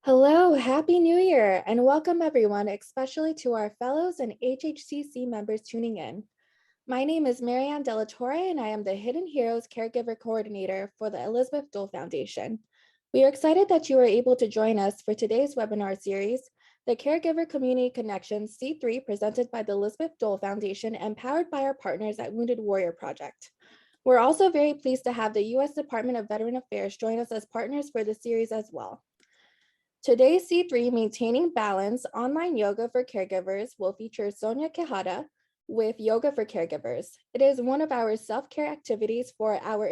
Hello, Happy New Year, and welcome everyone, especially to our fellows and HHCC members tuning in. My name is Marianne Delatorre, and I am the Hidden Heroes Caregiver Coordinator for the Elizabeth Dole Foundation. We are excited that you are able to join us for today's webinar series, the Caregiver Community Connection C3, presented by the Elizabeth Dole Foundation and powered by our partners at Wounded Warrior Project. We're also very pleased to have the U.S. Department of Veteran Affairs join us as partners for the series as well. Today's C3, Maintaining Balance Online Yoga for Caregivers, will feature Sonia Quijada with Yoga for Caregivers. It is one of our self-care activities for our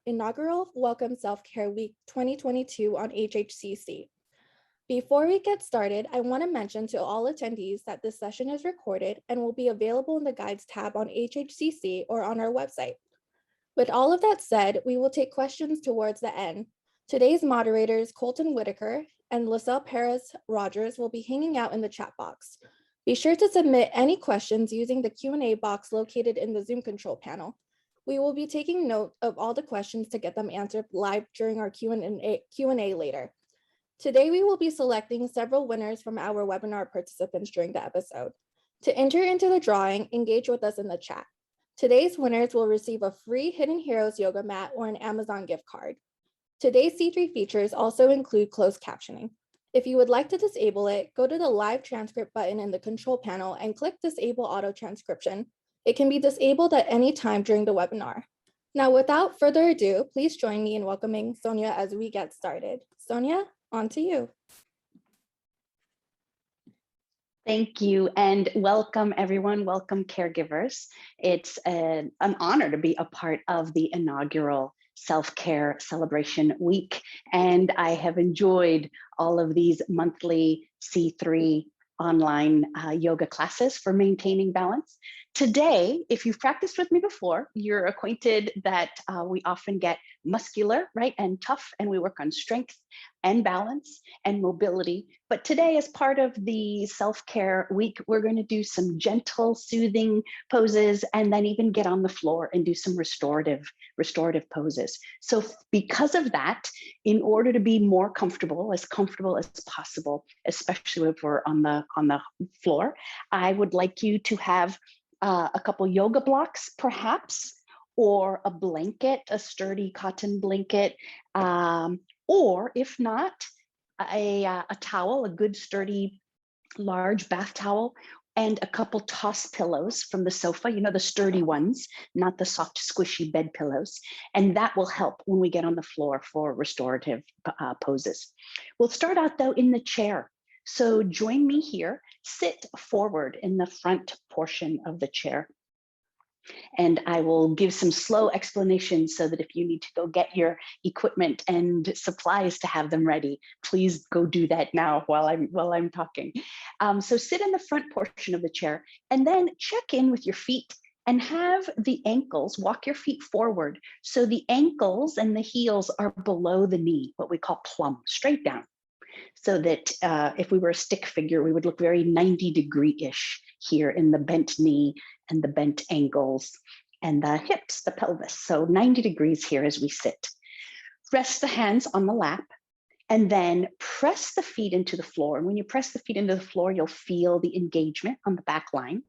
inaugural Welcome Self-Care Week 2022 on HHCC. Before we get started, I want to mention to all attendees that this session is recorded and will be available in the Guides tab on HHCC or on our website. With all of that said, we will take questions towards the end. Today's moderators, Colton Whitaker and Lacelle Perez Rogers, will be hanging out in the chat box. Be sure to submit any questions using the Q&A box located in the Zoom control panel. We will be taking note of all the questions to get them answered live during our Q&A later. Today, we will be selecting several winners from our webinar participants during the episode. To enter into the drawing, engage with us in the chat. Today's winners will receive a free Hidden Heroes yoga mat or an Amazon gift card. Today's C3 features also include closed captioning. If you would like to disable it, go to the live transcript button in the control panel and click Disable Auto Transcription. It can be disabled at any time during the webinar. Now, without further ado, please join me in welcoming Sonia as we get started. Sonia, on to you. Thank you, and welcome everyone, welcome caregivers. It's an honor to be a part of the inaugural Self-Care Celebration Week, and I have enjoyed all of these monthly C3 online yoga classes for maintaining balance. Today, if you've practiced with me before, you're acquainted that we often get muscular, right, and tough, and we work on strength and balance and mobility. But today, as part of the self-care week, we're going to do some gentle, soothing poses, and then even get on the floor and do some restorative poses. So because of that, in order to be more comfortable as possible, especially if we're on the floor, I would like you to have a couple yoga blocks, perhaps, or a blanket, a sturdy cotton blanket, or if not, a towel, a good sturdy large bath towel, and a couple toss pillows from the sofa, you know, the sturdy ones, not the soft, squishy bed pillows. And that will help when we get on the floor for restorative poses. We'll start out though in the chair. So join me here, sit forward in the front portion of the chair. And I will give some slow explanations so that if you need to go get your equipment and supplies to have them ready, please go do that now while I'm talking. So sit in the front portion of the chair and then check in with your feet and have the ankles, walk your feet forward. So the ankles and the heels are below the knee, what we call plumb, straight down. So that if we were a stick figure, we would look very 90-degree-ish here in the bent knee and the bent ankles and the hips, the pelvis. So 90 degrees here as we sit. Rest the hands on the lap and then press the feet into the floor. And when you press the feet into the floor, you'll feel the engagement on the back line.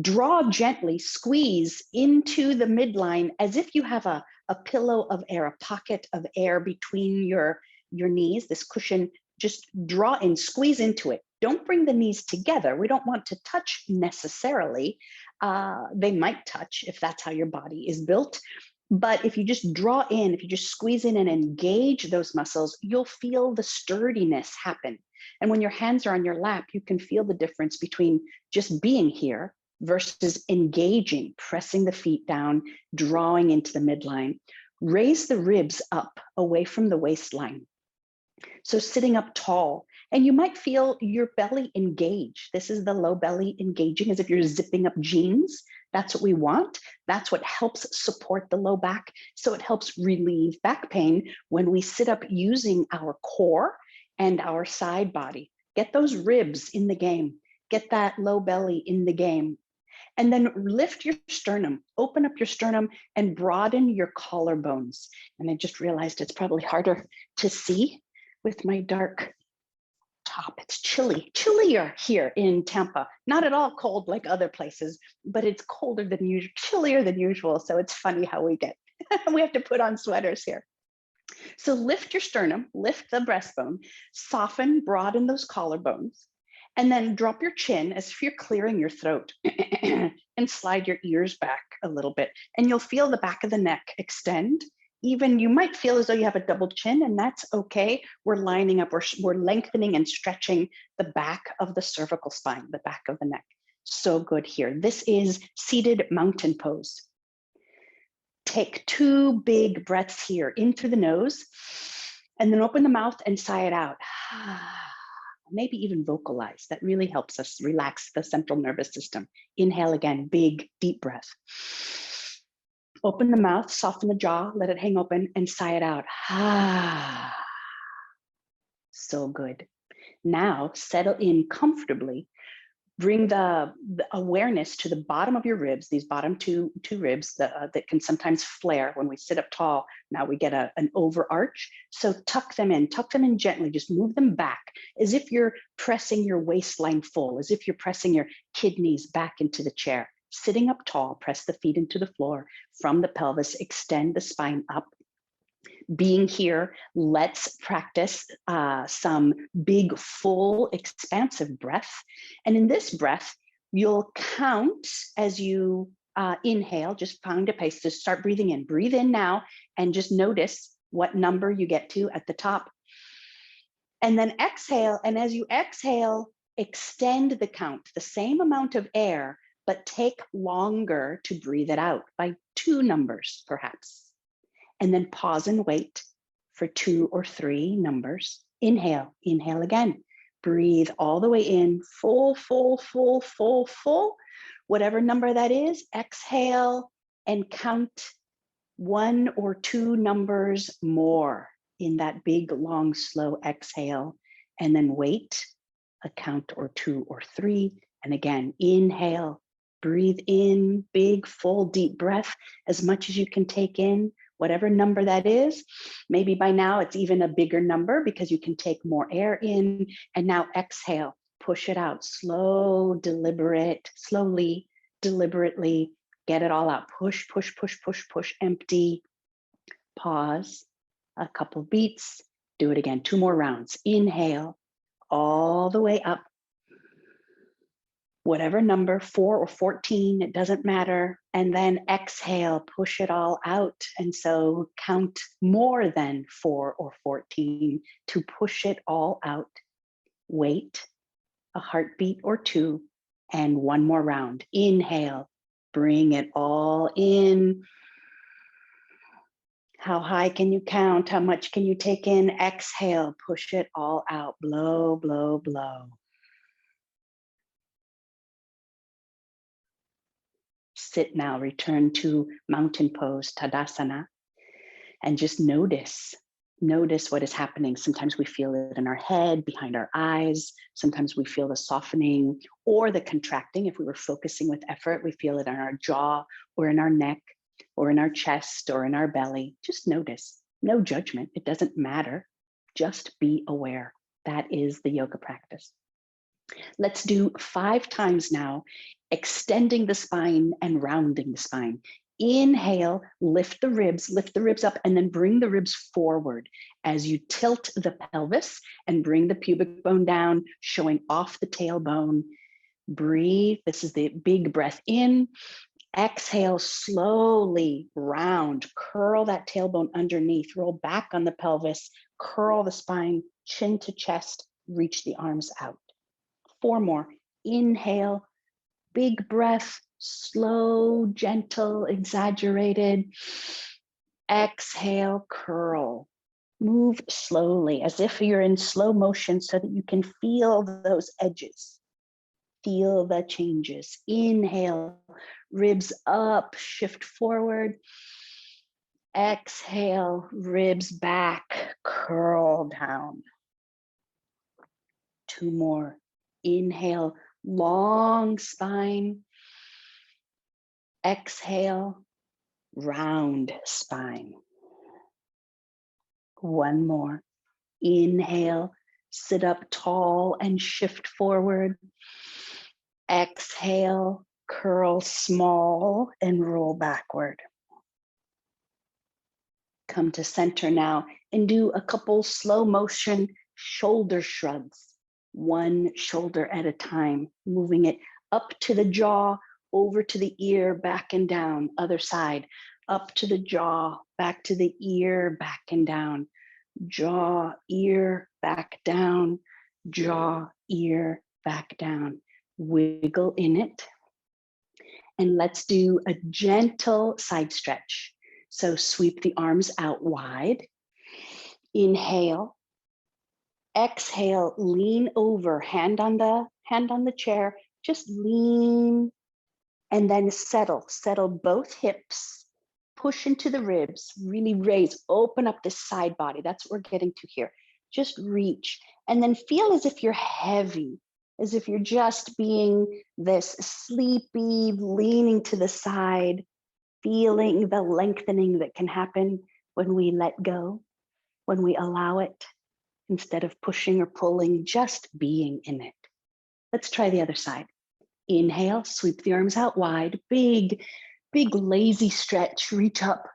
Draw gently, squeeze into the midline as if you have a pillow of air, a pocket of air between your knees, this cushion. Just draw in, squeeze into it. Don't bring the knees together. We don't want to touch necessarily. They might touch if that's how your body is built. But if you just draw in, if you just squeeze in and engage those muscles, you'll feel the sturdiness happen. And when your hands are on your lap, you can feel the difference between just being here versus engaging, pressing the feet down, drawing into the midline. Raise the ribs up away from the waistline. So sitting up tall, and you might feel your belly engage. This is the low belly engaging as if you're zipping up jeans. That's what we want. That's what helps support the low back. So it helps relieve back pain when we sit up using our core and our side body. Get those ribs in the game. Get that low belly in the game. And then lift your sternum, open up your sternum and broaden your collarbones. And I just realized it's probably harder to see with my dark top. It's chillier here in Tampa. Not at all cold like other places, but it's colder than usual, chillier than usual. So it's funny how we have to put on sweaters here. So lift your sternum, lift the breastbone, soften, broaden those collarbones, and then drop your chin as if you're clearing your throat and slide your ears back a little bit. And you'll feel the back of the neck extend. Even you might feel as though you have a double chin, and that's okay. We're lining up, we're lengthening and stretching the back of the cervical spine, the back of the neck. So good here. This is seated mountain pose. Take 2 big breaths here in through the nose, and then open the mouth and sigh it out. Maybe even vocalize. That really helps us relax the central nervous system. Inhale again, big, deep breath. Open the mouth, soften the jaw, let it hang open, and sigh it out. So good. Now settle in comfortably. Bring the awareness to the bottom of your ribs, these bottom two ribs that can sometimes flare when we sit up tall. Now we get an overarch. So tuck them in gently, just move them back as if you're pressing your waistline full, as if you're pressing your kidneys back into the chair. Sitting up tall, press the feet into the floor from the pelvis, extend the spine up. Being here, let's practice some big, full, expansive breath. And in this breath, you'll count as you inhale, just find a pace to start breathing in. Breathe in now and just notice what number you get to at the top. And then exhale, and as you exhale, extend the count, the same amount of air, but take longer to breathe it out by 2 numbers, perhaps. And then pause and wait for 2 or 3 numbers. Inhale again. Breathe all the way in, full, full, full, full, full. Whatever number that is, exhale and count 1 or 2 numbers more in that big, long, slow exhale. And then wait a count or 2 or 3. And again, inhale, breathe in, big, full, deep breath, as much as you can take in. Whatever number that is, maybe by now it's even a bigger number because you can take more air in. And now exhale, push it out, slowly, deliberately, get it all out. Push, push, push, push, push, empty. Pause, a couple beats, do it again, 2 more rounds. Inhale, all the way up. Whatever number, 4 or 14, it doesn't matter. And then exhale, push it all out. And so count more than 4 or 14 to push it all out. Wait a heartbeat or 2 and 1 more round. Inhale, bring it all in. How high can you count? How much can you take in? Exhale, push it all out. Blow, blow, blow. Sit now, return to mountain pose, Tadasana, and just notice what is happening. Sometimes we feel it in our head, behind our eyes. Sometimes we feel the softening or the contracting. If we were focusing with effort, we feel it in our jaw or in our neck or in our chest or in our belly. Just notice, no judgment. It doesn't matter. Just be aware. That is the yoga practice. Let's do 5 times now, extending the spine and rounding the spine. Inhale, lift the ribs up, and then bring the ribs forward as you tilt the pelvis and bring the pubic bone down, showing off the tailbone. Breathe. This is the big breath in. Exhale, slowly round, curl that tailbone underneath, roll back on the pelvis, curl the spine, chin to chest, reach the arms out. 4 more. Inhale, big breath, slow, gentle, exaggerated. Exhale, curl. Move slowly as if you're in slow motion so that you can feel those edges. Feel the changes. Inhale, ribs up, shift forward. Exhale, ribs back, curl down. 2 more. Inhale, long spine. Exhale, round spine. 1 more. Inhale, Sit up tall and shift forward. Exhale, curl small and roll backward. Come to center now and do a couple slow motion shoulder shrugs, one shoulder at a time, moving it up to the jaw, over to the ear, back and down, other side, up to the jaw, back to the ear, back and down, jaw, ear, back down, jaw, ear, back down. Wiggle in it. And let's do a gentle side stretch. So sweep the arms out wide. Inhale. Exhale, lean over, hand on the chair. Just lean and then settle both hips. Push into the ribs, really raise, open up this side body. That's what we're getting to here. Just reach and then feel as if you're heavy, as if you're just being this sleepy, leaning to the side, feeling the lengthening that can happen when we let go, when we allow it, instead of pushing or pulling, just being in it. Let's try the other side. Inhale, sweep the arms out wide, big lazy stretch, reach up.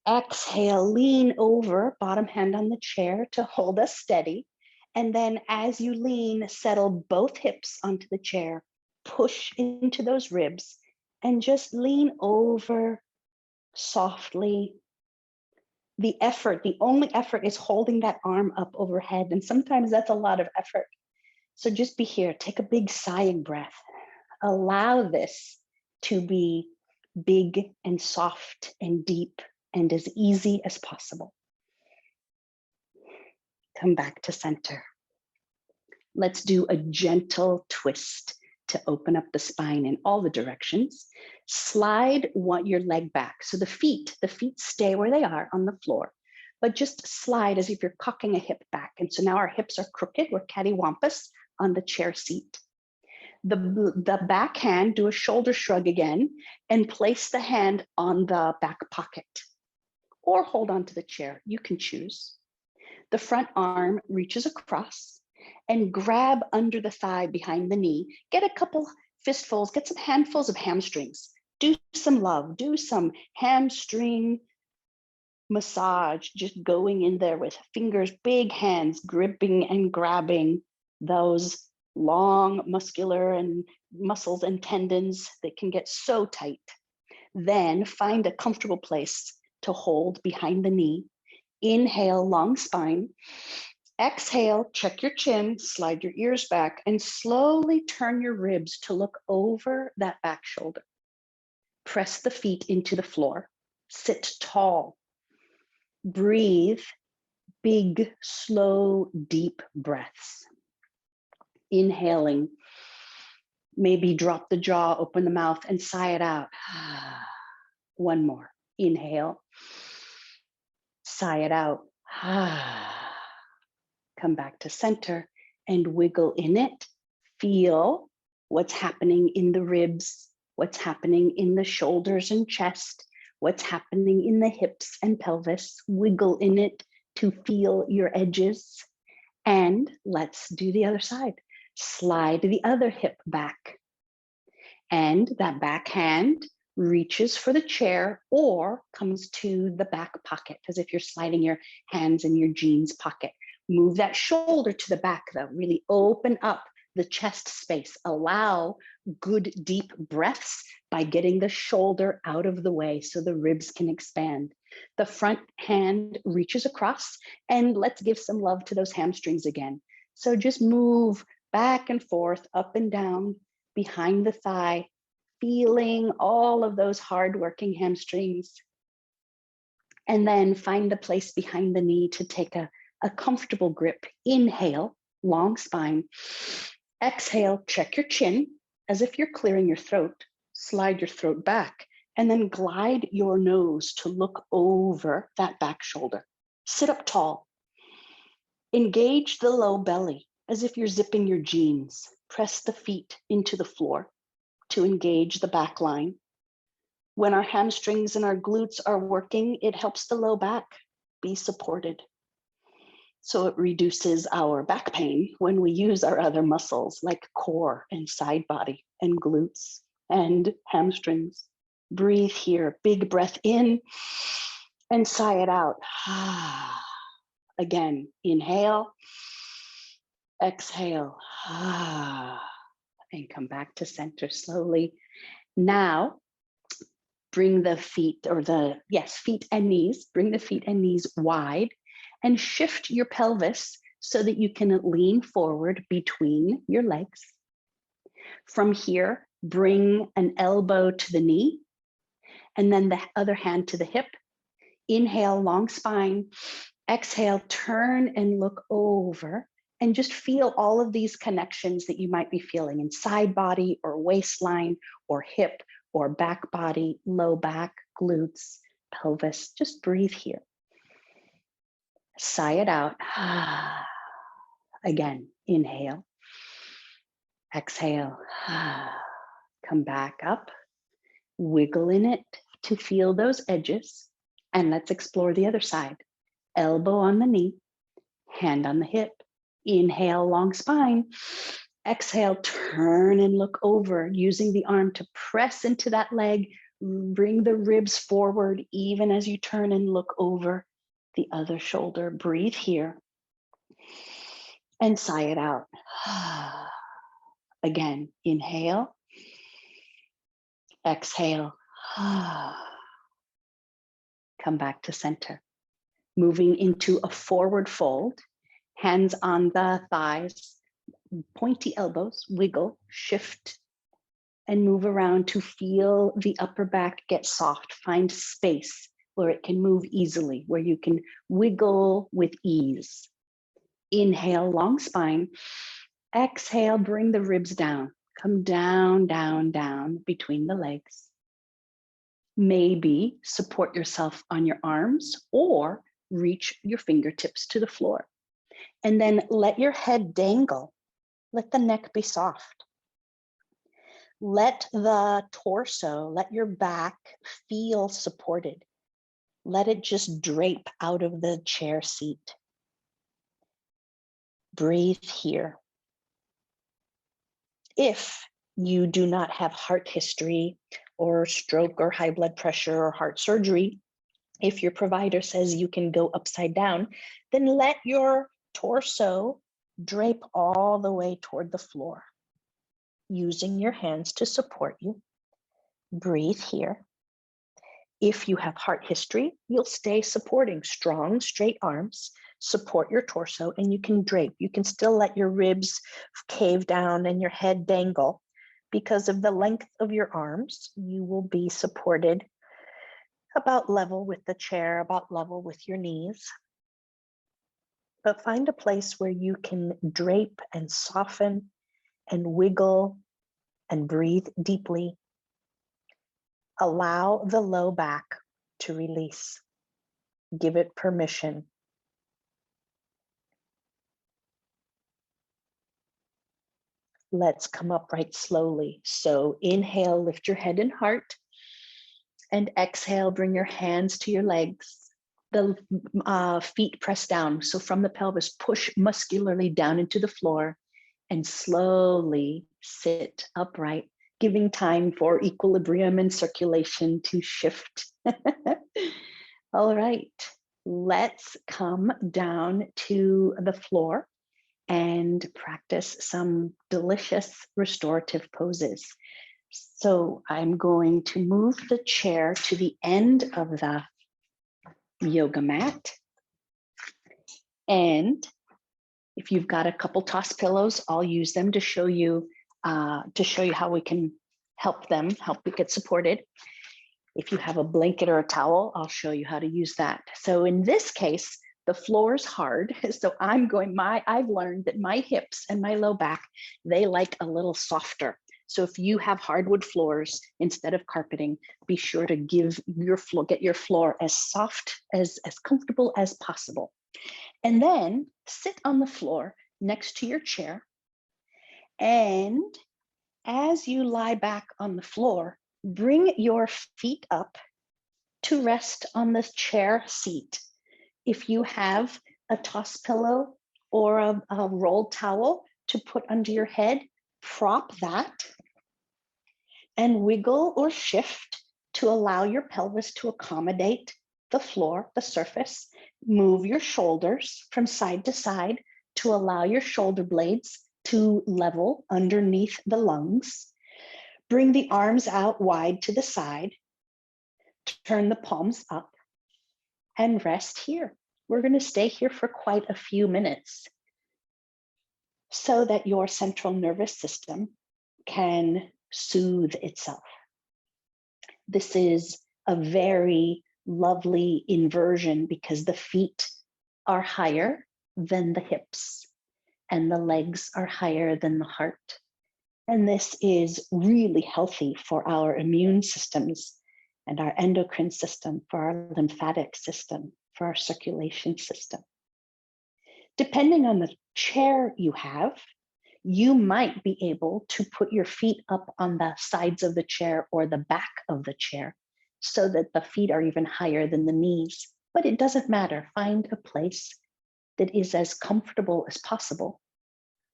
Exhale, lean over, bottom hand on the chair to hold us steady. And then as you lean, settle both hips onto the chair, push into those ribs, and just lean over softly. The only effort is holding that arm up overhead. And sometimes that's a lot of effort. So just be here, take a big sighing breath. Allow this to be big and soft and deep and as easy as possible. Come back to center. Let's do a gentle twist to open up the spine in all the directions. Slide your leg back. So the feet stay where they are on the floor, but just slide as if you're cocking a hip back. And so now our hips are crooked. We're cattywampus on the chair seat. The back hand, do a shoulder shrug again and place the hand on the back pocket or hold on to the chair. You can choose. The front arm reaches across and grab under the thigh behind the knee. Get a couple fistfuls, get some handfuls of hamstrings. Do some love, do some hamstring massage, just going in there with fingers, big hands, gripping and grabbing those long muscular and muscles and tendons that can get so tight. Then find a comfortable place to hold behind the knee. Inhale, long spine. Exhale, check your chin, slide your ears back, and slowly turn your ribs to look over that back shoulder. Press the feet into the floor. Sit tall. Breathe big, slow, deep breaths. Inhaling, maybe drop the jaw, open the mouth, and sigh it out. One more. Inhale. Sigh it out. Come back to center and wiggle in it. Feel what's happening in the ribs, what's happening in the shoulders and chest, what's happening in the hips and pelvis. Wiggle in it to feel your edges. And let's do the other side. Slide the other hip back. And that back hand reaches for the chair or comes to the back pocket, as if you're sliding your hands in your jeans pocket. Move that shoulder to the back though. Really open up the chest space. Allow good deep breaths by getting the shoulder out of the way so the ribs can expand. The front hand reaches across, and let's give some love to those hamstrings again. So just move back and forth, up and down, behind the thigh, feeling all of those hard-working hamstrings. And then find the place behind the knee to take a comfortable grip. Inhale, long spine. Exhale, check your chin as if you're clearing your throat. Slide your throat back and then glide your nose to look over that back shoulder. Sit up tall. Engage the low belly as if you're zipping your jeans. Press the feet into the floor to engage the back line. When our hamstrings and our glutes are working, it helps the low back be supported. So it reduces our back pain when we use our other muscles like core and side body and glutes and hamstrings. Breathe here, big breath in and sigh it out. Again, inhale, exhale, and come back to center slowly. Now, bring the feet feet and knees, bring the feet and knees wide and shift your pelvis so that you can lean forward between your legs. From here, bring an elbow to the knee and then the other hand to the hip. Inhale, long spine. Exhale, turn and look over and just feel all of these connections that you might be feeling in side body or waistline or hip or back body, low back, glutes, pelvis. Just breathe here. Sigh it out. Again, inhale. Exhale. Come back up. Wiggle in it to feel those edges. And let's explore the other side. Elbow on the knee, hand on the hip. Inhale, long spine. Exhale, turn and look over, using the arm to press into that leg. Bring the ribs forward, even as you turn and look over the other shoulder. Breathe here and sigh it out. Again, inhale, exhale, come back to center. Moving into a forward fold, hands on the thighs, pointy elbows, wiggle, shift, and move around to feel the upper back get soft. Find space where it can move easily, where you can wiggle with ease. Inhale, long spine. Exhale, bring the ribs down. Come down, down, down between the legs. Maybe support yourself on your arms or reach your fingertips to the floor. And then let your head dangle. Let the neck be soft. Let the torso, let your back feel supported. Let it just drape out of the chair seat. Breathe here. If you do not have heart history or stroke or high blood pressure or heart surgery, if your provider says you can go upside down, then let your torso drape all the way toward the floor, using your hands to support you. Breathe here. If you have heart history, you'll stay supporting strong, straight arms, support your torso, and you can drape. You can still let your ribs cave down and your head dangle. Because of the length of your arms, you will be supported about level with the chair, about level with your knees. But find a place where you can drape and soften and wiggle and breathe deeply. Allow the low back to release. Give it permission. Let's come upright slowly. So inhale, lift your head and heart. And exhale, bring your hands to your legs. The feet press down. So from the pelvis, push muscularly down into the floor and slowly sit upright, giving time for equilibrium and circulation to shift. All right, let's come down to the floor and practice some delicious restorative poses. So I'm going to move the chair to the end of the yoga mat. And if you've got a couple toss pillows, I'll use them to show you how we can help you get supported. If you have a blanket or a towel, I'll show you how to use that. So in this case, the floor is hard. So I've learned that my hips and my low back, they like a little softer. So if you have hardwood floors instead of carpeting, be sure to get your floor as soft, as comfortable as possible. And then sit on the floor next to your chair. And as you lie back on the floor, bring your feet up to rest on the chair seat. If you have a toss pillow or a rolled towel to put under your head, prop that and wiggle or shift to allow your pelvis to accommodate the floor, the surface. Move your shoulders from side to side to allow your shoulder blades to level underneath the lungs. Bring the arms out wide to the side. Turn the palms up and rest here. We're going to stay here for quite a few minutes so that your central nervous system can soothe itself. This is a very lovely inversion because the feet are higher than the hips and the legs are higher than the heart. And this is really healthy for our immune systems and our endocrine system, for our lymphatic system, for our circulation system. Depending on the chair you have, you might be able to put your feet up on the sides of the chair or the back of the chair so that the feet are even higher than the knees. But it doesn't matter. Find a place that is as comfortable as possible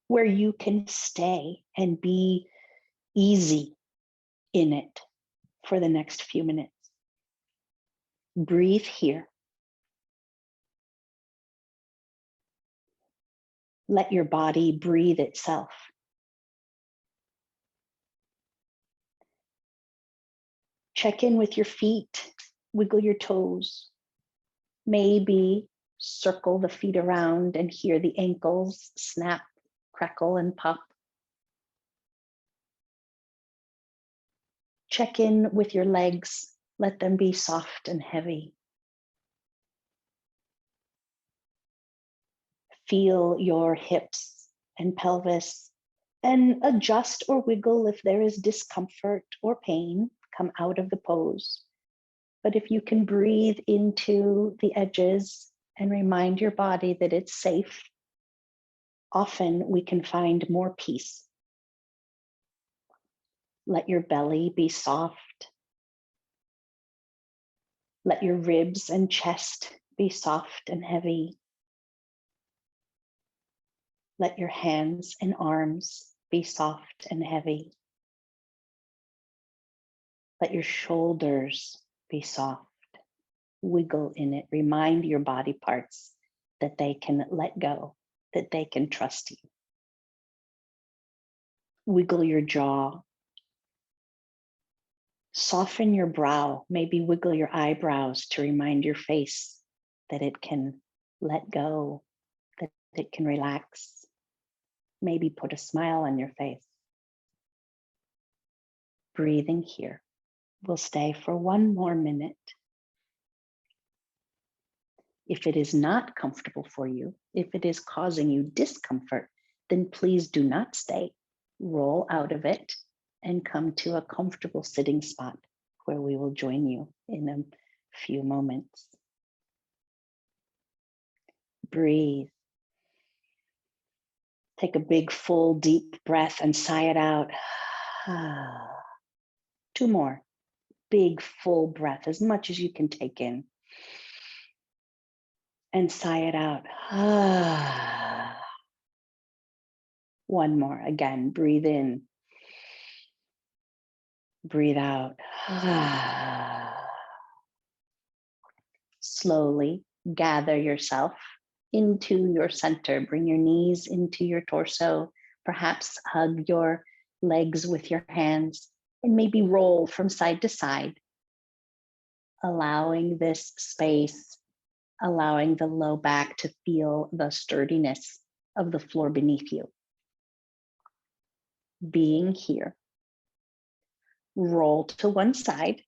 where you can stay and be easy in it for the next few minutes. Breathe here. Let your body breathe itself. Check in with your feet, wiggle your toes. Maybe circle the feet around and hear the ankles snap, crackle, and pop. Check in with your legs. Let them be soft and heavy. Feel your hips and pelvis and adjust or wiggle if there is discomfort or pain. Come out of the pose. But if you can breathe into the edges and remind your body that it's safe, often we can find more peace. Let your belly be soft. Let your ribs and chest be soft and heavy. Let your hands and arms be soft and heavy. Let your shoulders be soft. Wiggle in it. Remind your body parts that they can let go, that they can trust you. Wiggle your jaw. Soften your brow. Maybe wiggle your eyebrows to remind your face that it can let go, that it can relax. Maybe put a smile on your face. Breathing here. We'll stay for one more minute. If it is not comfortable for you, if it is causing you discomfort, then please do not stay. Roll out of it and come to a comfortable sitting spot where we will join you in a few moments. Breathe. Take a big, full, deep breath and sigh it out. 2 more. Big, full breath, as much as you can take in. And sigh it out. 1 more. Again, breathe in. Breathe out. Slowly gather yourself into your center. Bring your knees into your torso. Perhaps hug your legs with your hands and maybe roll from side to side, allowing this space, allowing the low back to feel the sturdiness of the floor beneath you. Being here. Roll to one side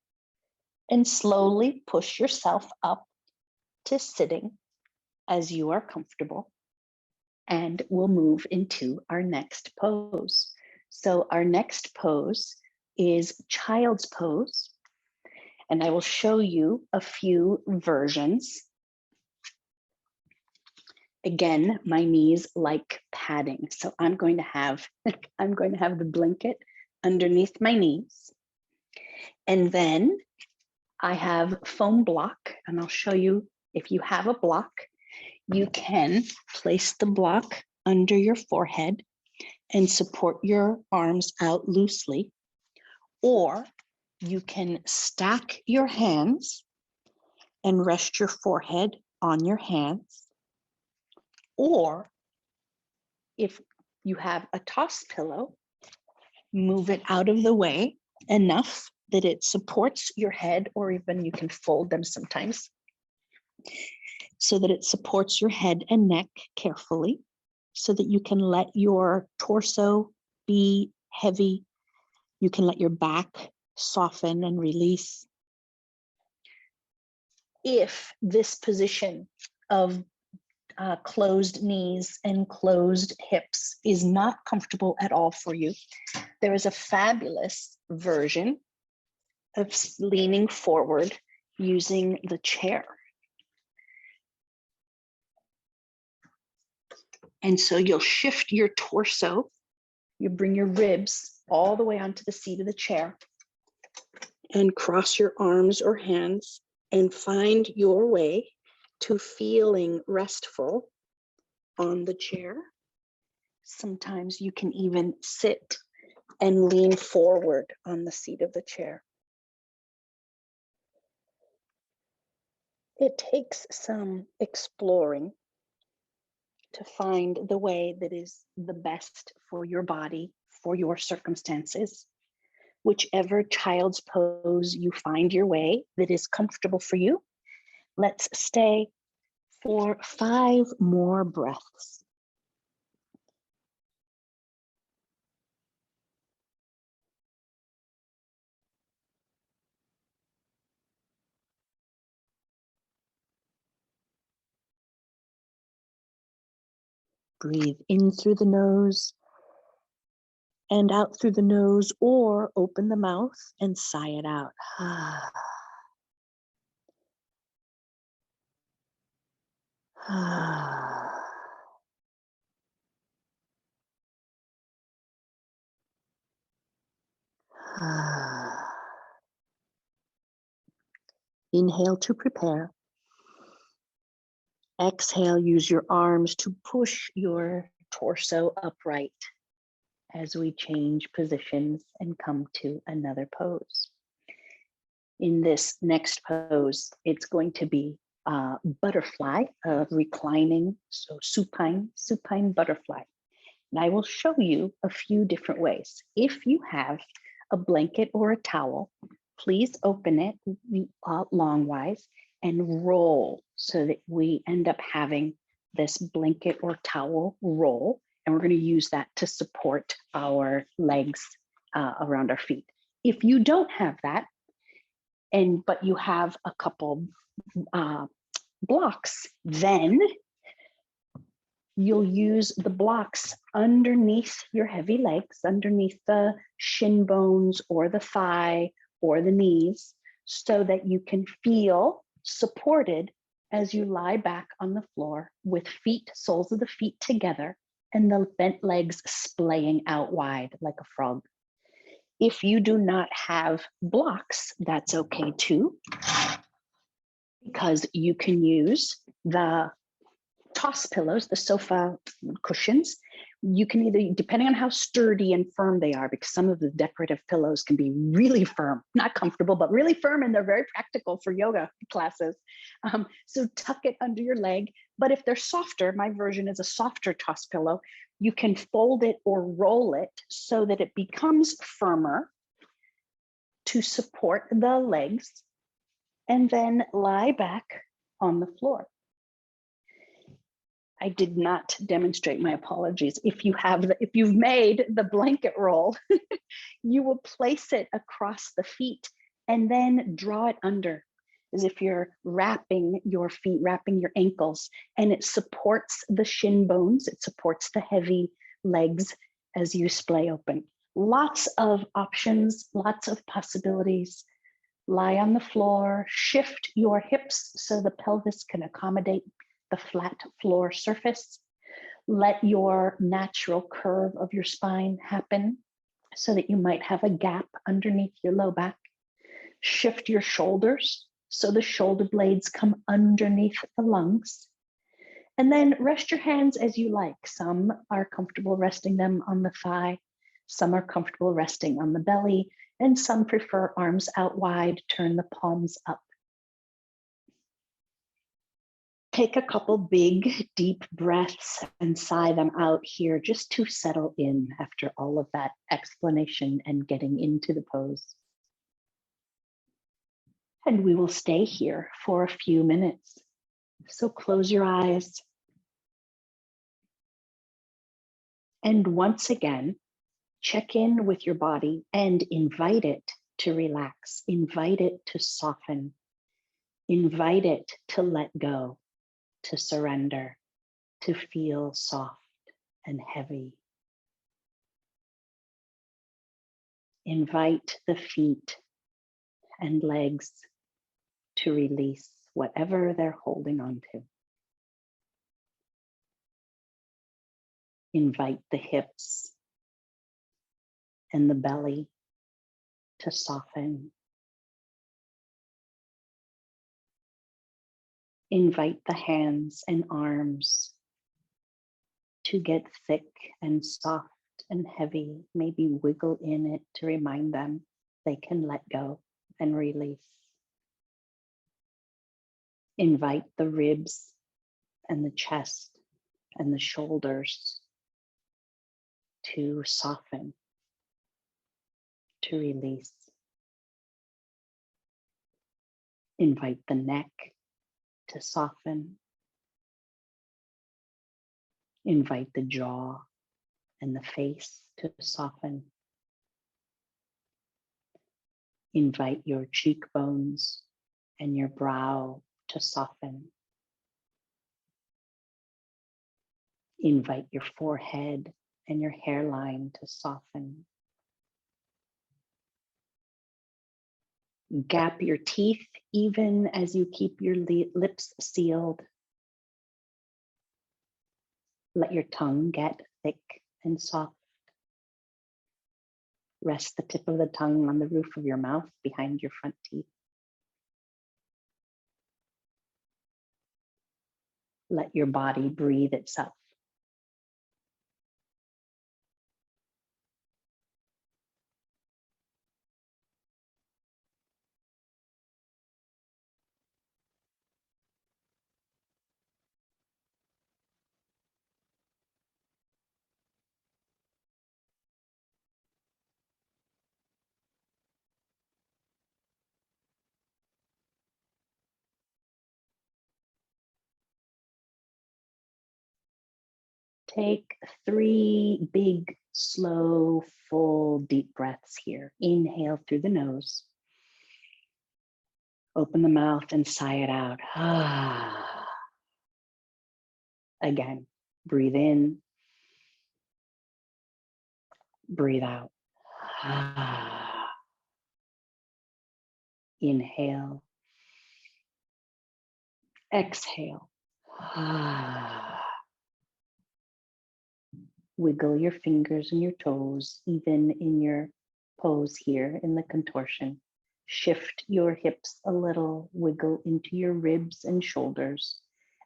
and slowly push yourself up to sitting as you are comfortable. And we'll move into our next pose. So our next pose is child's pose. And I will show you a few versions. Again, my knees like padding. So I'm going to have the blanket underneath my knees. And then I have foam block, and I'll show you if you have a block, you can place the block under your forehead and support your arms out loosely, or you can stack your hands and rest your forehead on your hands, or if you have a toss pillow, move it out of the way enough that it supports your head, or even you can fold them sometimes so that it supports your head and neck carefully, so that you can let your torso be heavy. You can let your back soften and release. If this position of closed knees and closed hips is not comfortable at all for you, there is a fabulous version of leaning forward using the chair. And so you'll shift your torso, you bring your ribs all the way onto the seat of the chair and cross your arms or hands and find your way to feeling restful on the chair. Sometimes you can even sit and lean forward on the seat of the chair. It takes some exploring to find the way that is the best for your body, for your circumstances. Whichever child's pose you find your way that is comfortable for you. Let's stay for 5 more breaths. Breathe in through the nose and out through the nose, or open the mouth and sigh it out. Inhale to prepare. Exhale, use your arms to push your torso upright as we change positions and come to another pose. In this next pose, it's going to be a butterfly, reclining, so supine butterfly. And I will show you a few different ways. If you have a blanket or a towel, please open it longwise and roll so that we end up having this blanket or towel roll. And we're going to use that to support our legs around our feet. If you don't have that, but you have a couple blocks, then you'll use the blocks underneath your heavy legs, underneath the shin bones or the thigh or the knees, so that you can feel supported as you lie back on the floor with soles of the feet together and the bent legs splaying out wide like a frog. If you do not have blocks, that's okay too, because you can use the toss pillows, the sofa cushions. You can either, depending on how sturdy and firm they are, because some of the decorative pillows can be really firm, not comfortable, but really firm, and they're very practical for yoga classes. So tuck it under your leg. But if they're softer, my version is a softer toss pillow, you can fold it or roll it so that it becomes firmer to support the legs, and then lie back on the floor. I did not demonstrate, my apologies. If you've made the blanket roll, you will place it across the feet and then draw it under, as if you're wrapping your feet, wrapping your ankles, and it supports the shin bones. It supports the heavy legs as you splay open. Lots of options, lots of possibilities. Lie on the floor, shift your hips so the pelvis can accommodate the flat floor surface. Let your natural curve of your spine happen so that you might have a gap underneath your low back. Shift your shoulders so the shoulder blades come underneath the lungs. And then rest your hands as you like. Some are comfortable resting them on the thigh. Some are comfortable resting on the belly, and some prefer arms out wide, turn the palms up. Take a couple big, deep breaths and sigh them out here just to settle in after all of that explanation and getting into the pose. And we will stay here for a few minutes. So close your eyes. And once again, check in with your body and invite it to relax, invite it to soften, invite it to let go, to surrender, to feel soft and heavy. Invite the feet and legs to release whatever they're holding on to. Invite the hips and the belly to soften. Invite the hands and arms to get thick and soft and heavy. Maybe wiggle in it to remind them they can let go and release. Invite the ribs and the chest and the shoulders to soften, to release. Invite the neck to soften. Invite the jaw and the face to soften. Invite your cheekbones and your brow to soften. Invite your forehead and your hairline to soften. Gap your teeth even as you keep your lips sealed. Let your tongue get thick and soft. Rest the tip of the tongue on the roof of your mouth behind your front teeth. Let your body breathe itself. Take 3 big, slow, full, deep breaths here. Inhale through the nose. Open the mouth and sigh it out. Again, breathe in, breathe out. Inhale, exhale. Wiggle your fingers and your toes, even in your pose here in the contortion. Shift your hips a little, wiggle into your ribs and shoulders,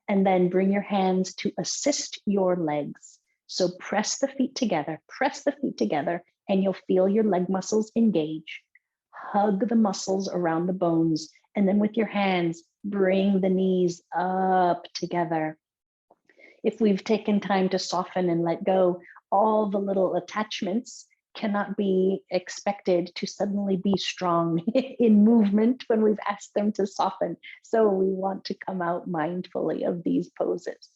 and then bring your hands to assist your legs. So press the feet together, and you'll feel your leg muscles engage. Hug the muscles around the bones, and then with your hands, bring the knees up together. If we've taken time to soften and let go, all the little attachments cannot be expected to suddenly be strong in movement when we've asked them to soften. So we want to come out mindfully of these poses.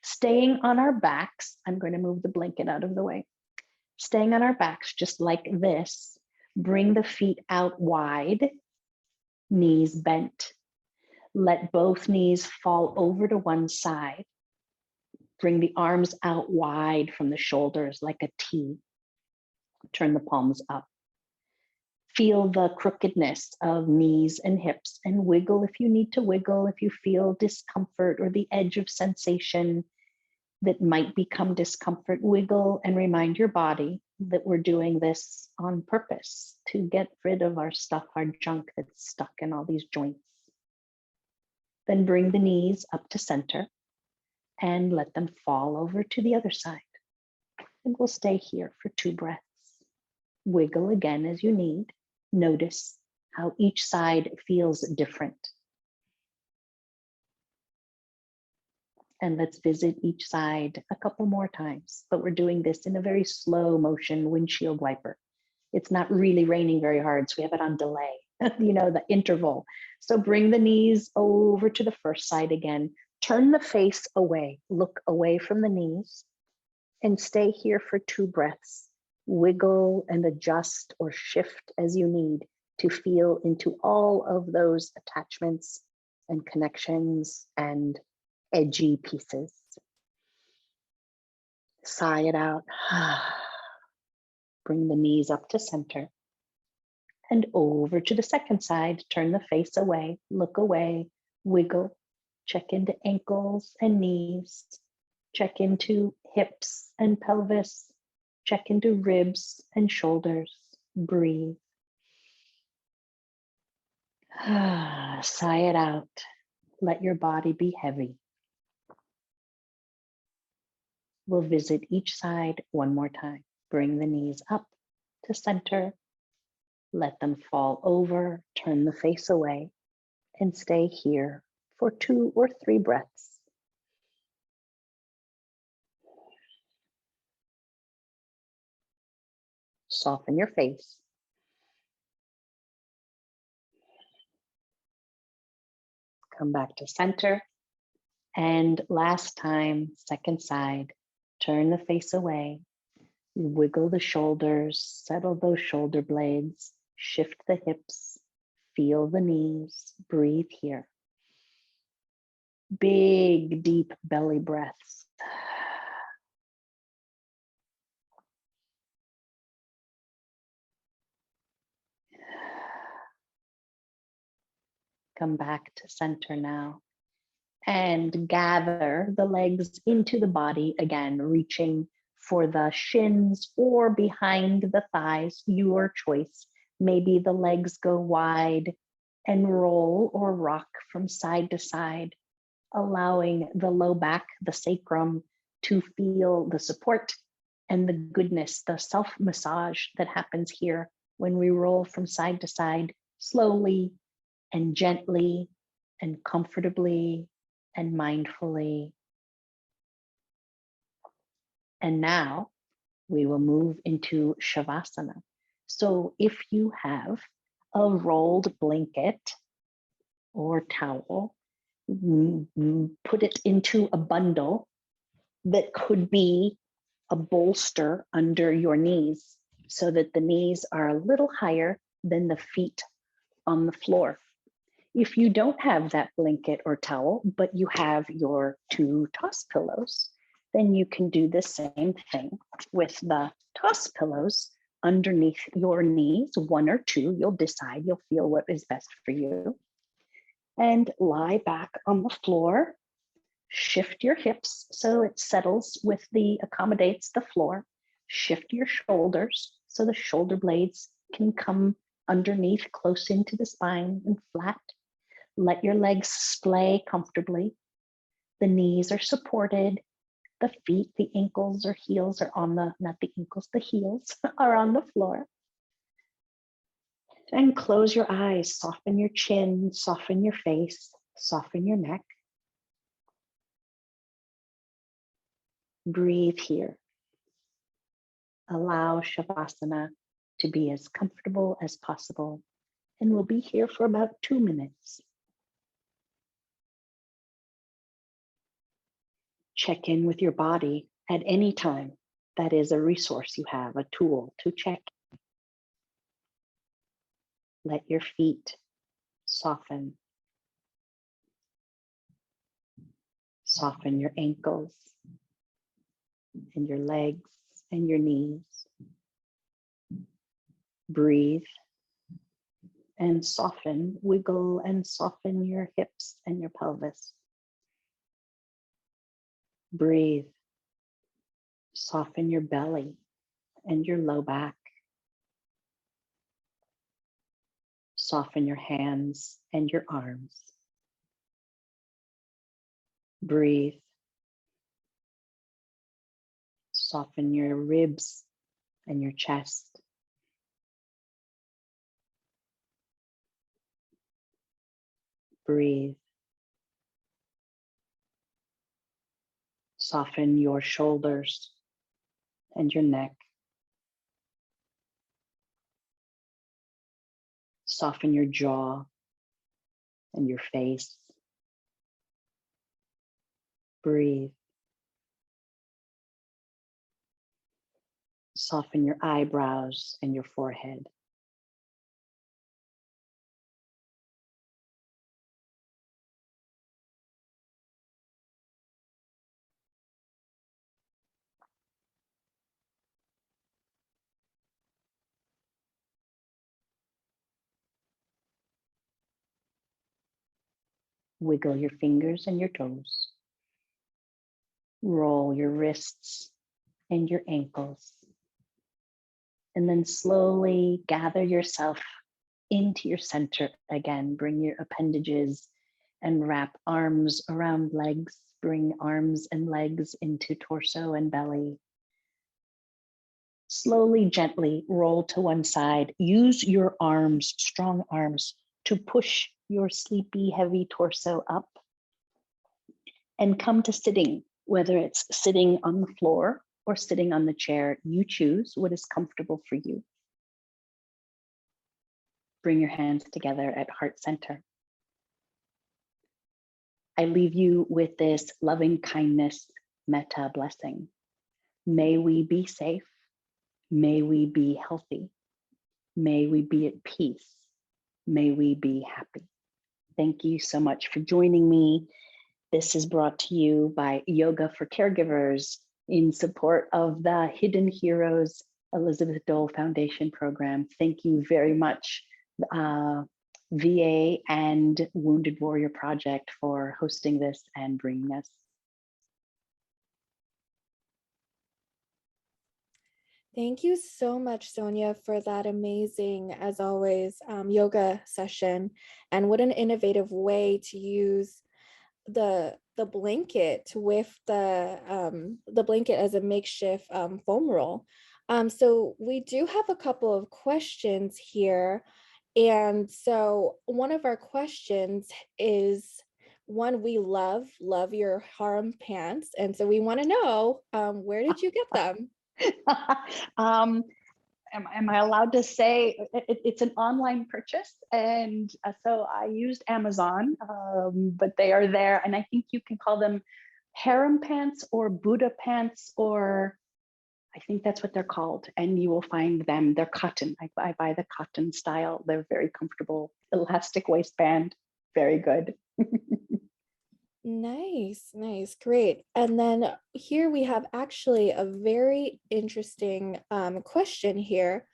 Staying on our backs, I'm going to move the blanket out of the way. Staying on our backs just like this, bring the feet out wide, knees bent. Let both knees fall over to one side. Bring the arms out wide from the shoulders like a T. Turn the palms up. Feel the crookedness of knees and hips and wiggle if you need to wiggle, if you feel discomfort or the edge of sensation that might become discomfort. Wiggle and remind your body that we're doing this on purpose to get rid of our stuff, our junk that's stuck in all these joints. Then bring the knees up to center. and let them fall over to the other side. And we'll stay here for 2 breaths. Wiggle again as you need. Notice how each side feels different. And let's visit each side a couple more times, but we're doing this in a very slow motion windshield wiper. It's not really raining very hard, so we have it on delay, the interval. So bring the knees over to the first side again. Turn the face away, look away from the knees, and stay here for 2 breaths. Wiggle and adjust or shift as you need to feel into all of those attachments and connections and edgy pieces. Sigh it out. Bring the knees up to center and over to the second side. Turn the face away, look away, wiggle, check into ankles and knees, check into hips and pelvis, check into ribs and shoulders. Breathe. Sigh it out. Let your body be heavy. We'll visit each side one more time. Bring the knees up to center. Let them fall over. Turn the face away and stay here for 2 or 3 breaths. Soften your face. Come back to center. And last time, second side, turn the face away. Wiggle the shoulders, settle those shoulder blades, shift the hips, feel the knees, breathe here. Big, deep belly breaths. Come back to center now and gather the legs into the body again, reaching for the shins or behind the thighs, your choice. Maybe the legs go wide and roll or rock from side to side, allowing the low back, the sacrum, to feel the support and the goodness, the self-massage that happens here when we roll from side to side, slowly and gently and comfortably and mindfully. And now we will move into Shavasana. So if you have a rolled blanket or towel, put it into a bundle that could be a bolster under your knees so that the knees are a little higher than the feet on the floor. If you don't have that blanket or towel, but you have your 2 toss pillows, then you can do the same thing with the toss pillows underneath your knees, 1 or 2. You'll decide, you'll feel what is best for you. And lie back on the floor. Shift your hips so it settles accommodates the floor. Shift your shoulders so the shoulder blades can come underneath, close into the spine and flat. Let your legs splay comfortably. The knees are supported. The feet, the ankles or heels are not the ankles, the heels are on the floor. And close your eyes, soften your chin, soften your face, soften your neck. Breathe here. Allow Shavasana to be as comfortable as possible. And we'll be here for about 2 minutes. Check in with your body at any time. That is a resource you have, a tool to check. Let your feet soften. Soften your ankles and your legs and your knees. Breathe and soften, wiggle and soften your hips and your pelvis. Breathe. Soften your belly and your low back. Soften your hands and your arms. Breathe Soften your ribs and your chest. Breathe. Soften your shoulders and your neck. Soften your jaw and your face. Breathe. Soften your eyebrows and your forehead. Wiggle your fingers and your toes. Roll your wrists and your ankles. And then slowly gather yourself into your center again. Bring your appendages and wrap arms around legs. Bring arms and legs into torso and belly. Slowly, gently roll to one side. Use your arms, strong arms, to push your sleepy, heavy torso up and come to sitting, whether it's sitting on the floor or sitting on the chair. You choose what is comfortable for you. Bring your hands together at heart center. I leave you with this loving kindness metta blessing. May we be safe. May we be healthy. May we be at peace. May we be happy. Thank you so much for joining me. This is brought to you by Yoga for Caregivers in support of the Hidden Heroes Elizabeth Dole Foundation program. Thank you very much, VA and Wounded Warrior Project, for hosting this and bringing us. Thank you so much, Sonia, for that amazing, as always, yoga session. And what an innovative way to use the blanket with the blanket as a makeshift foam roll. So we do have a couple of questions here. And so one of our questions is, one, we love your harem pants. And so we want to know, where did you get them? Am I allowed to say it's an online purchase? And so I used Amazon, but they are there. And I think you can call them harem pants or Buddha pants, or I think that's what they're called. And you will find them. They're cotton. I buy the cotton style. They're very comfortable. Elastic waistband. Very good. Nice, great. And then here we have actually a very interesting question here.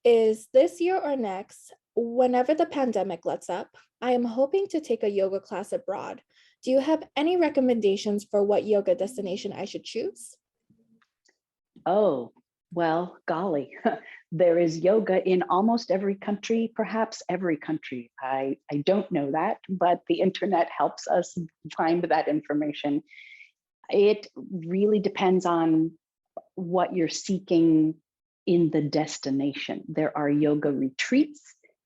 Is this year or next, whenever the pandemic lets up, I am hoping to take a yoga class abroad. Do you have any recommendations for what yoga destination I should choose? Oh, well, golly, there is yoga in almost every country, perhaps every country. I don't know that, but the internet helps us find that information. It really depends on what you're seeking in the destination. There are yoga retreats,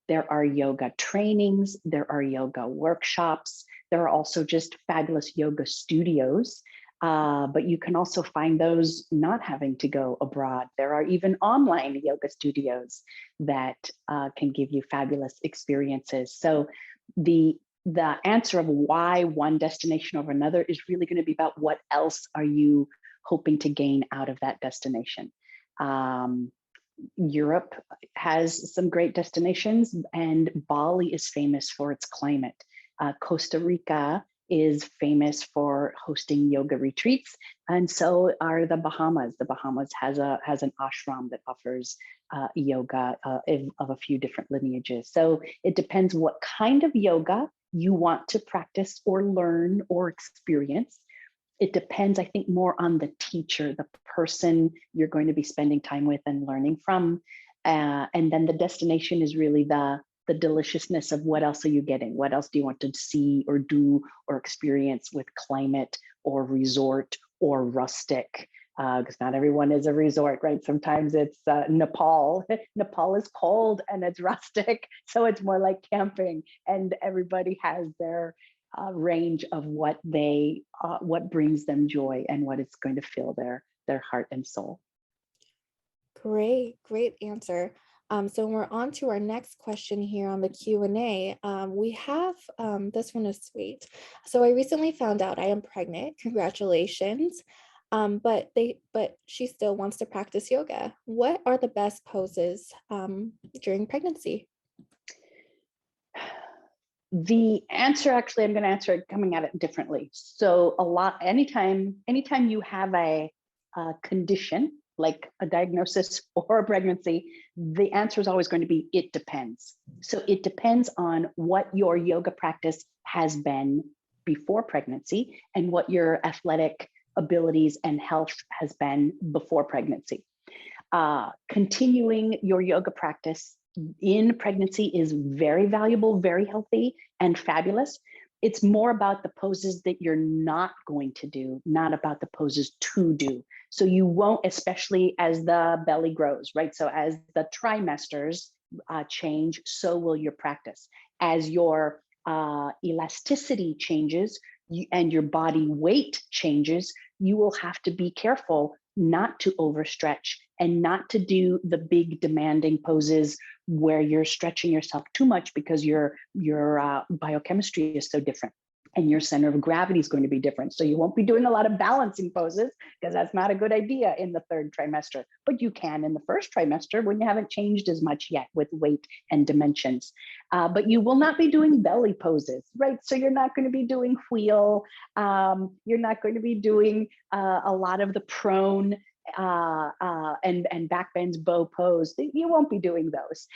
there are yoga trainings, there are yoga workshops, there are also just fabulous yoga studios. But you can also find those not having to go abroad. There are even online yoga studios that can give you fabulous experiences. So the answer of why one destination over another is really going to be about what else are you hoping to gain out of that destination. Europe has some great destinations, and Bali is famous for its climate. Costa Rica is famous for hosting yoga retreats, and so are the Bahamas. The Bahamas has an ashram that offers yoga of a few different lineages. So it depends what kind of yoga you want to practice or learn or experience. It depends, I think, more on the teacher, the person you're going to be spending time with and learning from. And then the destination is really the deliciousness of what else are you getting? What else do you want to see or do or experience with climate or resort or rustic? because not everyone is a resort, right? Sometimes it's Nepal. Nepal is cold and it's rustic, so it's more like camping, and everybody has their range of what brings them joy and what is going to fill their heart and soul. Great answer. So we're on to our next question here on the Q&A. We have, this one is sweet. So I recently found out I am pregnant. Congratulations. But she still wants to practice yoga. What are the best poses during pregnancy? The answer, actually, I'm going to answer it coming at it differently. So anytime you have a condition, like a diagnosis or a pregnancy, the answer is always going to be, it depends. So it depends on what your yoga practice has been before pregnancy and what your athletic abilities and health has been before pregnancy. Continuing your yoga practice in pregnancy is very valuable, very healthy, and fabulous. It's more about the poses that you're not going to do, not about the poses to do. So you won't, especially as the belly grows, right? So as the trimesters change, so will your practice. As your elasticity changes and your body weight changes, you will have to be careful not to overstretch and not to do the big demanding poses where you're stretching yourself too much, because your biochemistry is so different and your center of gravity is going to be different. So you won't be doing a lot of balancing poses, because that's not a good idea in the third trimester, but you can in the first trimester when you haven't changed as much yet with weight and dimensions. But you will not be doing belly poses, right? So you're not going to be doing wheel. You're not going to be doing a lot of the prone and back bends bow pose. You won't be doing those.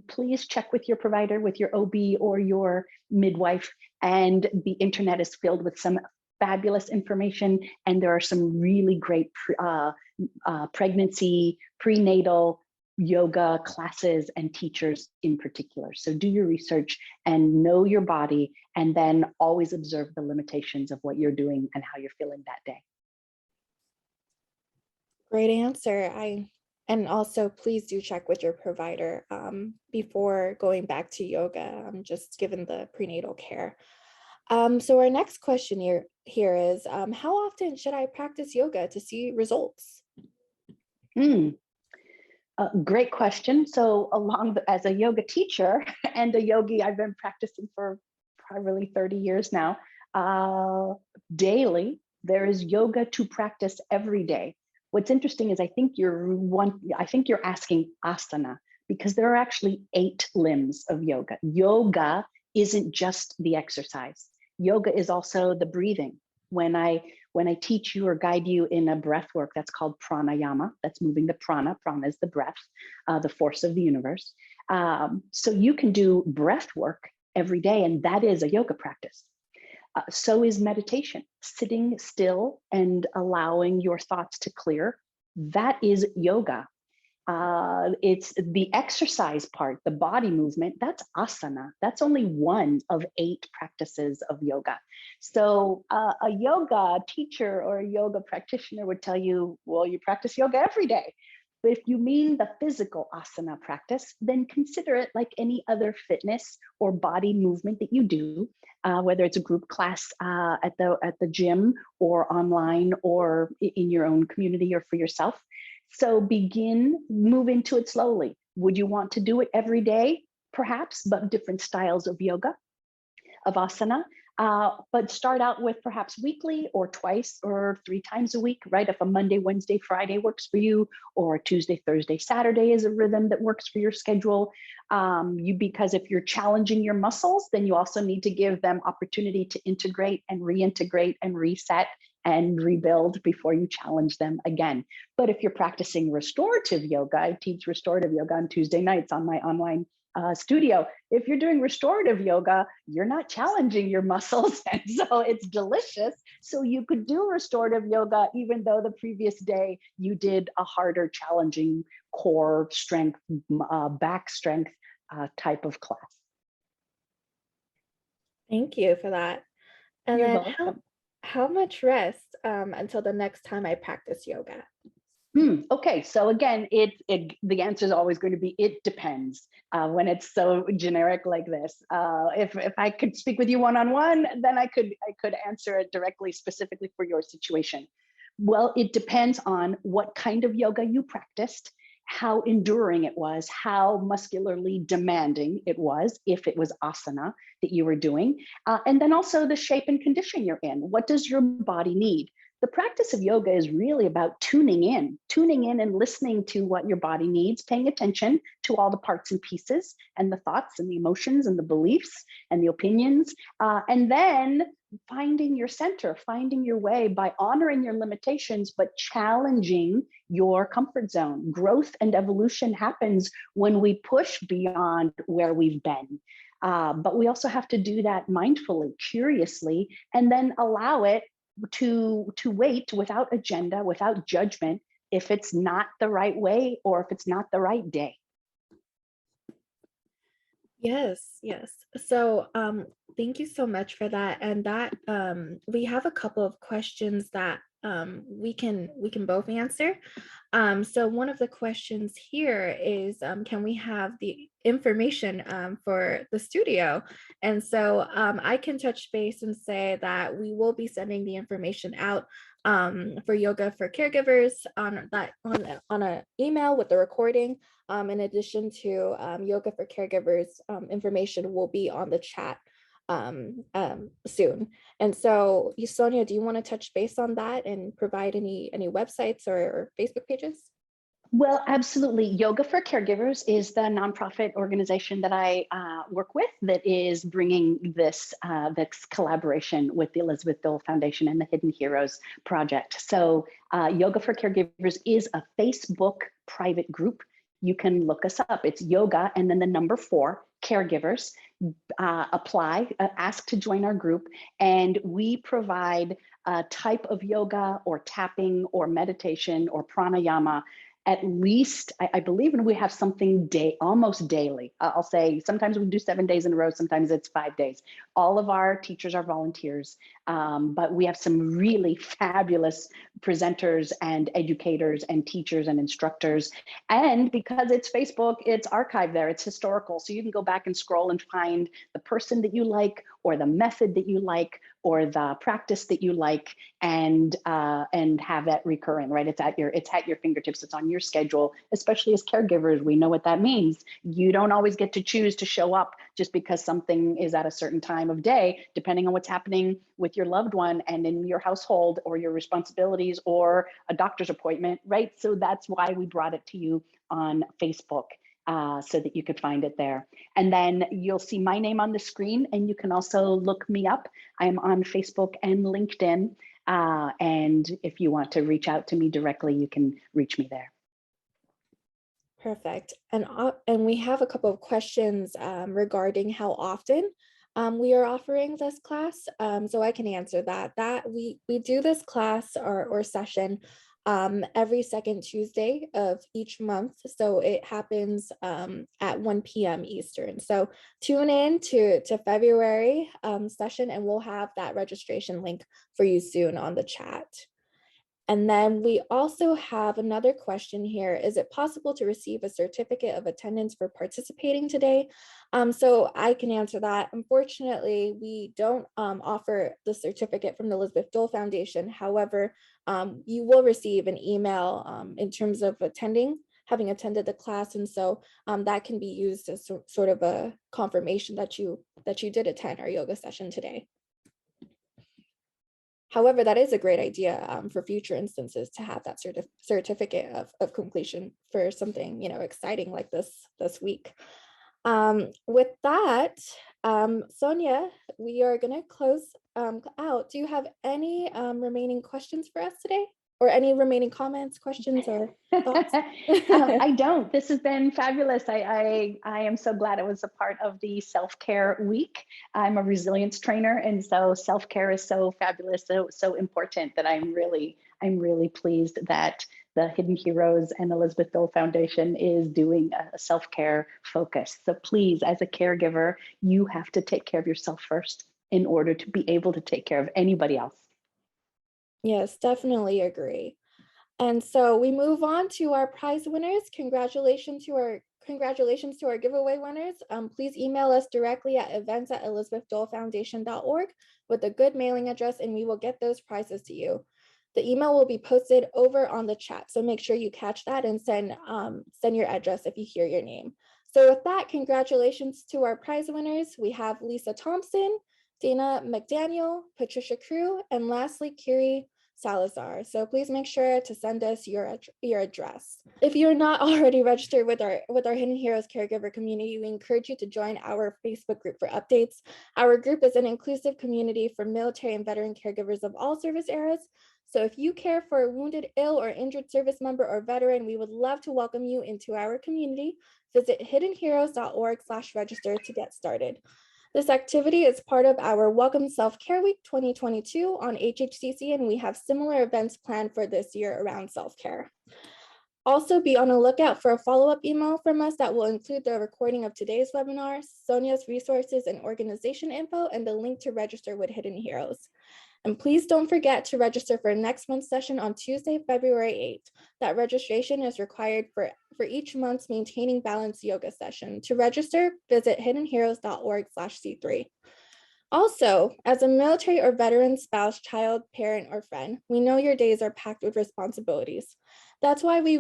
Please check with your provider, with your OB or your midwife, and the internet is filled with some fabulous information, and there are some really great pregnancy, prenatal yoga classes and teachers in particular. So do your research and know your body, and then always observe the limitations of what you're doing and how you're feeling that day. Great answer. And also please do check with your provider before going back to yoga, just given the prenatal care. So our next question here is, how often should I practice yoga to see results? Great question. So as a yoga teacher and a yogi, I've been practicing for probably 30 years now. Daily, there is yoga to practice every day. What's interesting is I think you're asking asana, because there are actually 8 limbs of yoga. Yoga isn't just the exercise. Yoga is also the breathing. When I teach you or guide you in a breath work, that's called pranayama. That's moving the prana. Prana is the breath, the force of the universe. So you can do breath work every day, and that is a yoga practice. So is meditation, sitting still and allowing your thoughts to clear. That is yoga. It's the exercise part, the body movement, that's asana. That's only one of 8 practices of yoga. So a yoga teacher or a yoga practitioner would tell you, well, you practice yoga every day. But if you mean the physical asana practice, then consider it like any other fitness or body movement that you do, whether it's a group class at the gym or online or in your own community or for yourself. So move into it slowly. Would you want to do it every day? Perhaps, but different styles of yoga, of asana. But start out with perhaps weekly or twice or 3 times a week, right? If a Monday, Wednesday, Friday works for you, or Tuesday, Thursday, Saturday is a rhythm that works for your schedule. Because if you're challenging your muscles, then you also need to give them opportunity to integrate and reintegrate and reset and rebuild before you challenge them again. But if you're practicing restorative yoga, I teach restorative yoga on Tuesday nights on my online studio. If you're doing restorative yoga, you're not challenging your muscles, and so it's delicious. So you could do restorative yoga even though the previous day you did a harder, challenging core strength, back strength type of class. Thank you for that. And You're then welcome. How much rest until the next time I practice yoga? Okay, so again, the answer is always going to be it depends when it's so generic like this. If I could speak with you one on one, then I could answer it directly, specifically for your situation. Well, it depends on what kind of yoga you practiced, how enduring it was, how muscularly demanding it was, if it was asana that you were doing, and then also the shape and condition you're in. What does your body need? The practice of yoga is really about tuning in and listening to what your body needs, paying attention to all the parts and pieces and the thoughts and the emotions and the beliefs and the opinions. And then finding your center, finding your way by honoring your limitations, but challenging your comfort zone. Growth and evolution happens when we push beyond where we've been. But we also have to do that mindfully, curiously, and then allow it to wait without agenda, without judgment, if it's not the right way or if it's not the right day. Yes, yes. So, thank you so much for that. And that we have a couple of questions that we can both answer. So one of the questions here is, can we have the information for the studio? And so I can touch base and say that we will be sending the information out for yoga for caregivers on an email with the recording. In addition to yoga for caregivers, information will be on the chat soon. And so, Sonia, do you want to touch base on that and provide any websites or Facebook pages? Well, absolutely. Yoga for Caregivers is the nonprofit organization that I work with that is bringing this collaboration with the Elizabeth Dole Foundation and the Hidden Heroes Project. So, Yoga for Caregivers is a Facebook private group. You can look us up. It's yoga and then the number 4 caregivers. Apply, ask to join our group, and we provide a type of yoga or tapping or meditation or pranayama at least, I believe, and we have something almost daily. I'll say sometimes we do 7 days in a row, sometimes it's 5 days. All of our teachers are volunteers, but we have some really fabulous presenters and educators and teachers and instructors. And because it's Facebook, it's archived there, it's historical. So you can go back and scroll and find the person that you like, or the method that you like, or the practice that you like, and have that recurring, right? It's at your fingertips. It's on your schedule. Especially as caregivers, we know what that means. You don't always get to choose to show up just because something is at a certain time of day, depending on what's happening with your loved one and in your household or your responsibilities or a doctor's appointment, right? So that's why we brought it to you on Facebook. So that you could find it there. And then you'll see my name on the screen, and you can also look me up. I'm on Facebook and LinkedIn. And if you want to reach out to me directly, you can reach me there. Perfect. And we have a couple of questions regarding how often we are offering this class. So I can answer that. That we do this class or session every second Tuesday of each month. So it happens at 1 p.m. Eastern. So tune in to February session, and we'll have that registration link for you soon on the chat. And then we also have another question here. Is it possible to receive a certificate of attendance for participating today? So I can answer that. Unfortunately, we don't offer the certificate from the Elizabeth Dole Foundation. However, you will receive an email in terms of having attended the class. And so that can be used as sort of a confirmation that you did attend our yoga session today. However, that is a great idea for future instances to have that certificate of completion for something exciting like this week. With that, Sonia, we are going to close out. Do you have any remaining questions for us today? Or any remaining comments, questions, or thoughts? I don't. This has been fabulous. I am so glad it was a part of the self-care week. I'm a resilience trainer, and so self-care is so fabulous, so important that I'm really pleased that the Hidden Heroes and Elizabeth Dole Foundation is doing a self-care focus. So please, as a caregiver, you have to take care of yourself first in order to be able to take care of anybody else. Yes, definitely agree. And so we move on to our prize winners. Congratulations to our giveaway winners. Please email us directly at events@elizabethdolefoundation.org with a good mailing address, and we will get those prizes to you. The email will be posted over on the chat, so make sure you catch that and send your address if you hear your name. So with that, congratulations to our prize winners. We have Lisa Thompson, Dana McDaniel, Patricia Crew, and lastly, Kiri Salazar. So please make sure to send us your address. If you're not already registered with our Hidden Heroes Caregiver community, we encourage you to join our Facebook group for updates. Our group is an inclusive community for military and veteran caregivers of all service eras. So if you care for a wounded, ill, or injured service member or veteran, we would love to welcome you into our community. Visit hiddenheroes.org/register to get started. This activity is part of our Welcome Self-Care Week 2022 on HHCC, and we have similar events planned for this year around self-care. Also, be on the lookout for a follow-up email from us that will include the recording of today's webinar, Sonia's resources and organization info, and the link to register with Hidden Heroes. And please don't forget to register for next month's session on Tuesday, February 8th. That registration is required for each month's Maintaining Balance yoga session. To register, visit hiddenheroes.org/C3. Also, as a military or veteran spouse, child, parent, or friend, we know your days are packed with responsibilities. That's why we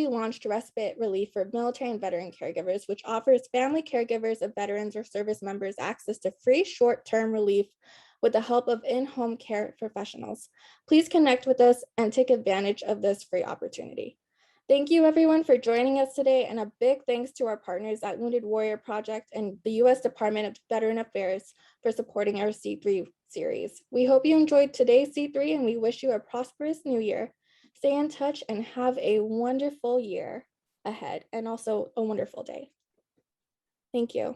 launched Respite Relief for military and veteran caregivers, which offers family caregivers of veterans or service members access to free short-term relief with the help of in-home care professionals. Please connect with us and take advantage of this free opportunity. Thank you everyone for joining us today, and a big thanks to our partners at Wounded Warrior Project and the U.S. Department of Veteran Affairs for supporting our C3 series. We hope you enjoyed today's C3 and we wish you a prosperous new year. Stay in touch and have a wonderful year ahead and also a wonderful day. Thank you.